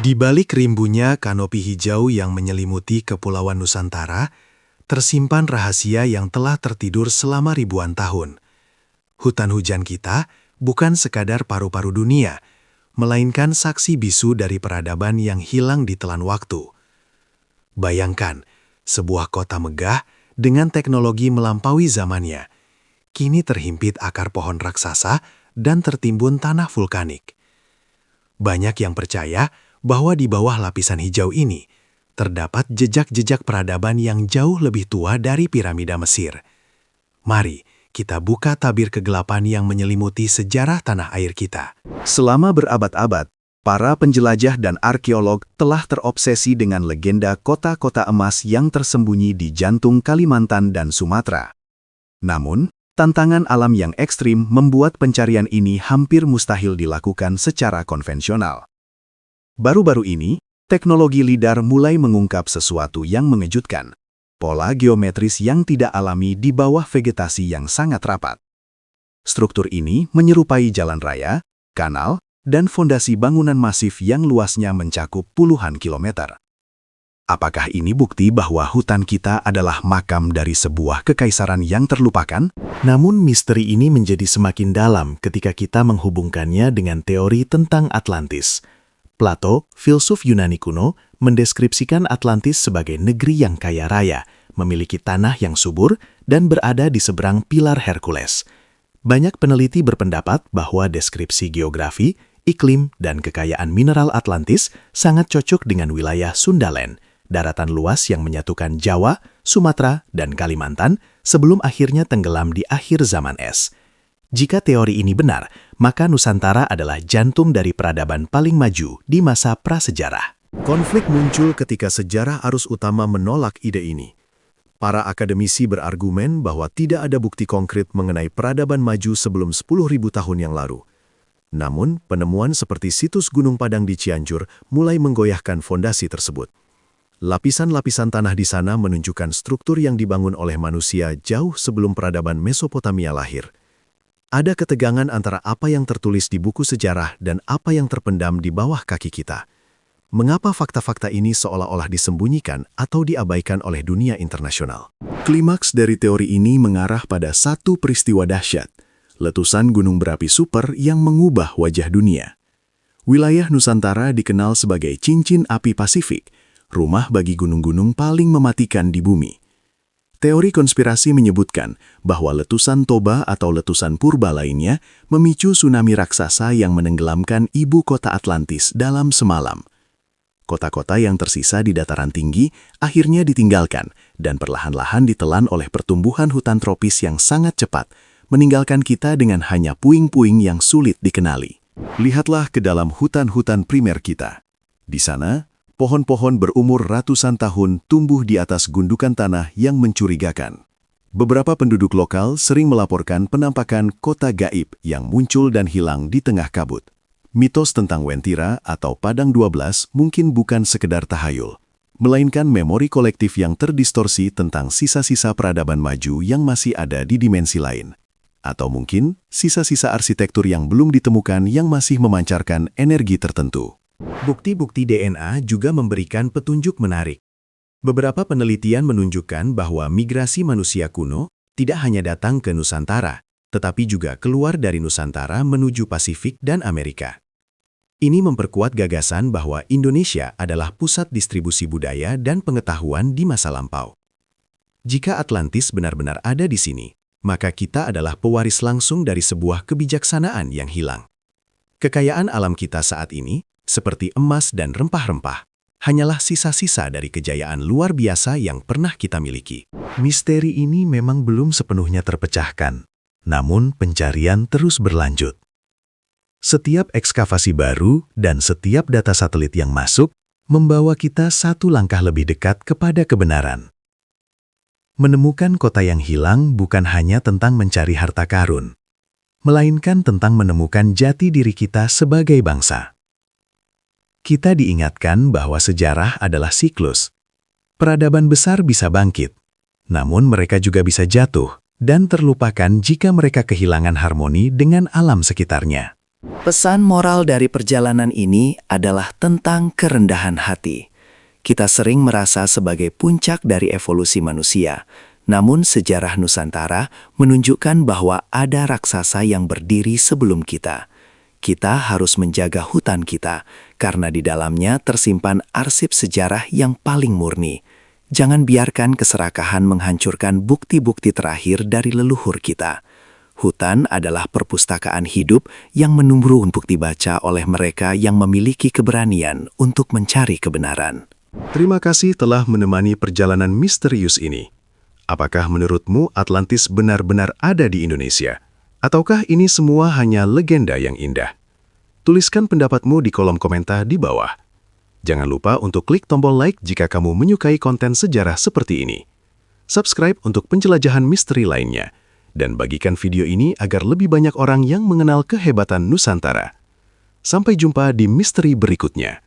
Di balik rimbunya kanopi hijau yang menyelimuti Kepulauan Nusantara, tersimpan rahasia yang telah tertidur selama ribuan tahun. Hutan hujan kita bukan sekadar paru-paru dunia, melainkan saksi bisu dari peradaban yang hilang ditelan waktu. Bayangkan, sebuah kota megah dengan teknologi melampaui zamannya, kini terhimpit akar pohon raksasa dan tertimbun tanah vulkanik. Banyak yang percaya bahwa di bawah lapisan hijau ini terdapat jejak-jejak peradaban yang jauh lebih tua dari piramida Mesir. Mari kita buka tabir kegelapan yang menyelimuti sejarah tanah air kita. Selama berabad-abad, para penjelajah dan arkeolog telah terobsesi dengan legenda kota-kota emas yang tersembunyi di jantung Kalimantan dan Sumatera. Namun, tantangan alam yang ekstrim membuat pencarian ini hampir mustahil dilakukan secara konvensional. Baru-baru ini, teknologi lidar mulai mengungkap sesuatu yang mengejutkan. Pola geometris yang tidak alami di bawah vegetasi yang sangat rapat. Struktur ini menyerupai jalan raya, kanal, dan fondasi bangunan masif yang luasnya mencakup puluhan kilometer. Apakah ini bukti bahwa hutan kita adalah makam dari sebuah kekaisaran yang terlupakan? Namun misteri ini menjadi semakin dalam ketika kita menghubungkannya dengan teori tentang Atlantis. Plato, filsuf Yunani kuno, mendeskripsikan Atlantis sebagai negeri yang kaya raya, memiliki tanah yang subur, dan berada di seberang pilar Hercules. Banyak peneliti berpendapat bahwa deskripsi geografi, iklim, dan kekayaan mineral Atlantis sangat cocok dengan wilayah Sundaland, daratan luas yang menyatukan Jawa, Sumatera, dan Kalimantan sebelum akhirnya tenggelam di akhir zaman es. Jika teori ini benar, maka Nusantara adalah jantung dari peradaban paling maju di masa prasejarah. Konflik muncul ketika sejarah arus utama menolak ide ini. Para akademisi berargumen bahwa tidak ada bukti konkret mengenai peradaban maju sebelum 10.000 tahun yang lalu. Namun, penemuan seperti situs Gunung Padang di Cianjur mulai menggoyahkan fondasi tersebut. Lapisan-lapisan tanah di sana menunjukkan struktur yang dibangun oleh manusia jauh sebelum peradaban Mesopotamia lahir. Ada ketegangan antara apa yang tertulis di buku sejarah dan apa yang terpendam di bawah kaki kita. Mengapa fakta-fakta ini seolah-olah disembunyikan atau diabaikan oleh dunia internasional? Klimaks dari teori ini mengarah pada satu peristiwa dahsyat, letusan gunung berapi super yang mengubah wajah dunia. Wilayah Nusantara dikenal sebagai cincin api Pasifik, rumah bagi gunung-gunung paling mematikan di bumi. Teori konspirasi menyebutkan bahwa letusan Toba atau letusan purba lainnya memicu tsunami raksasa yang menenggelamkan ibu kota Atlantis dalam semalam. Kota-kota yang tersisa di dataran tinggi akhirnya ditinggalkan dan perlahan-lahan ditelan oleh pertumbuhan hutan tropis yang sangat cepat, meninggalkan kita dengan hanya puing-puing yang sulit dikenali. Lihatlah ke dalam hutan-hutan primer kita. Di sana, pohon-pohon berumur ratusan tahun tumbuh di atas gundukan tanah yang mencurigakan. Beberapa penduduk lokal sering melaporkan penampakan kota gaib yang muncul dan hilang di tengah kabut. Mitos tentang Wentira atau Padang 12 mungkin bukan sekedar tahayul, melainkan memori kolektif yang terdistorsi tentang sisa-sisa peradaban maju yang masih ada di dimensi lain. Atau mungkin sisa-sisa arsitektur yang belum ditemukan yang masih memancarkan energi tertentu. Bukti-bukti DNA juga memberikan petunjuk menarik. Beberapa penelitian menunjukkan bahwa migrasi manusia kuno tidak hanya datang ke Nusantara, tetapi juga keluar dari Nusantara menuju Pasifik dan Amerika. Ini memperkuat gagasan bahwa Indonesia adalah pusat distribusi budaya dan pengetahuan di masa lampau. Jika Atlantis benar-benar ada di sini, maka kita adalah pewaris langsung dari sebuah kebijaksanaan yang hilang. Kekayaan alam kita saat ini, seperti emas dan rempah-rempah, hanyalah sisa-sisa dari kejayaan luar biasa yang pernah kita miliki. Misteri ini memang belum sepenuhnya terpecahkan, namun pencarian terus berlanjut. Setiap ekskavasi baru dan setiap data satelit yang masuk membawa kita satu langkah lebih dekat kepada kebenaran. Menemukan kota yang hilang bukan hanya tentang mencari harta karun, melainkan tentang menemukan jati diri kita sebagai bangsa. Kita diingatkan bahwa sejarah adalah siklus. Peradaban besar bisa bangkit, namun mereka juga bisa jatuh dan terlupakan jika mereka kehilangan harmoni dengan alam sekitarnya. Pesan moral dari perjalanan ini adalah tentang kerendahan hati. Kita sering merasa sebagai puncak dari evolusi manusia, namun sejarah Nusantara menunjukkan bahwa ada raksasa yang berdiri sebelum kita. Kita harus menjaga hutan kita, karena di dalamnya tersimpan arsip sejarah yang paling murni. Jangan biarkan keserakahan menghancurkan bukti-bukti terakhir dari leluhur kita. Hutan adalah perpustakaan hidup yang menumbuhkan bukti baca oleh mereka yang memiliki keberanian untuk mencari kebenaran. Terima kasih telah menemani perjalanan misterius ini. Apakah menurutmu Atlantis benar-benar ada di Indonesia? Ataukah ini semua hanya legenda yang indah? Tuliskan pendapatmu di kolom komentar di bawah. Jangan lupa untuk klik tombol like jika kamu menyukai konten sejarah seperti ini. Subscribe untuk penjelajahan misteri lainnya. Dan bagikan video ini agar lebih banyak orang yang mengenal kehebatan Nusantara. Sampai jumpa di misteri berikutnya.